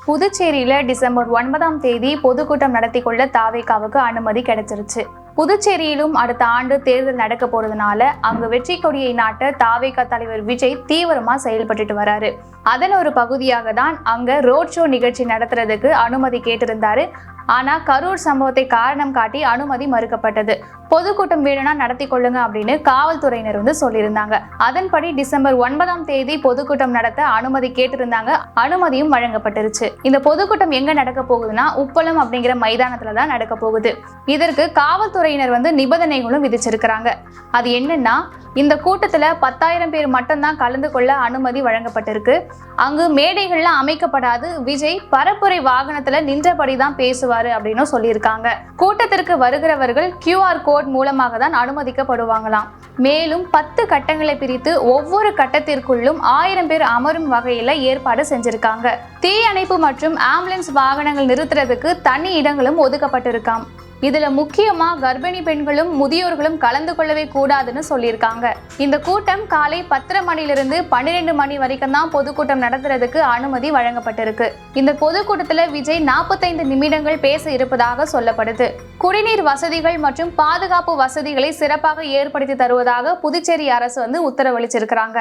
புதுச்சேரியில டிசம்பர் 9ஆம் தேதி பொதுக்கூட்டம் நடத்தி கொள்ள தாவேகாவுக்கு அனுமதி கிடைச்சிருச்சு. புதுச்சேரியிலும் அடுத்த ஆண்டு தேர்தல் நடக்க போறதுனால அங்கு வெற்றி கொடியை நாட்ட தாவேகா தலைவர் விஜய் தீவிரமா செயல்பட்டுட்டு வராரு. அதன் ஒரு பகுதியாக தான் அங்க ரோட் ஷோ நிகழ்ச்சி நடத்துறதுக்கு அனுமதி கேட்டிருந்தாரு. ஆனா கரூர் சம்பவத்தை காரணம் காட்டி அனுமதி மறுக்கப்பட்டது. பொதுக்கூட்டம் வேணும்னா நடத்தி கொள்ளுங்க அப்படின்னு காவல்துறையினர் சொல்லியிருந்தாங்க. அதன்படி டிசம்பர் 9ஆம் தேதி பொதுக்கூட்டம் நடத்த அனுமதி கேட்டிருந்தாங்க. அனுமதியும் வழங்கப்பட்டிருச்சு. இந்த பொதுக்கூட்டம் எங்க நடக்க போகுதுன்னா உப்பளம் அப்படிங்கிற மைதானத்துல தான் நடக்க போகுது. இதற்கு காவல்துறையினர் நிபந்தனைகளும் விதிச்சிருக்கிறாங்க. அது என்னன்னா, இந்த கூட்டத்துல 10,000 பேர் மட்டும்தான் கலந்து கொள்ள அனுமதி வழங்கப்பட்டிருக்கு. அங்கு மேடைகள்லாம் அமைக்கப்படாது. விஜய் பரப்புரை வாகனத்துல நின்றபடிதான் பேசுவாரு அப்படின்னு சொல்லியிருக்காங்க. கூட்டத்திற்கு வருகிறவர்கள் QR கோட் மூலமாக தான் அனுமதிக்கப்படுவாங்களாம். மேலும் 10 கட்டங்களை பிரித்து ஒவ்வொரு கட்டத்திற்குள்ளும் 1000 பேர் அமரும் வகையில ஏற்பாடு செஞ்சிருக்காங்க. தீ அணைப்பு மற்றும் ஆம்புலன்ஸ் வாகனங்கள் நிறுத்துறதுக்கு தனி இடங்களும் ஒதுக்கப்பட்டிருக்காம். இதுல முக்கியமா கர்ப்பிணி பெண்களும் முதியோர்களும் கலந்து கொள்ளவே கூடாதுன்னு சொல்லியிருக்காங்க. இந்த கூட்டம் காலை 10:30 மணிலிருந்து 12 மணி வரைக்கும் தான் பொதுக்கூட்டம் நடத்துறதுக்கு அனுமதி வழங்கப்பட்டிருக்கு. இந்த பொதுக்கூட்டத்துல விஜய் 45 நிமிடங்கள் பேச இருப்பதாக சொல்லப்படுது. குடிநீர் வசதிகள் மற்றும் பாதுகாப்பு வசதிகளை சிறப்பாக ஏற்படுத்தி தருவதாக புதுச்சேரி அரசு உத்தரவளிச்சிருக்கிறாங்க.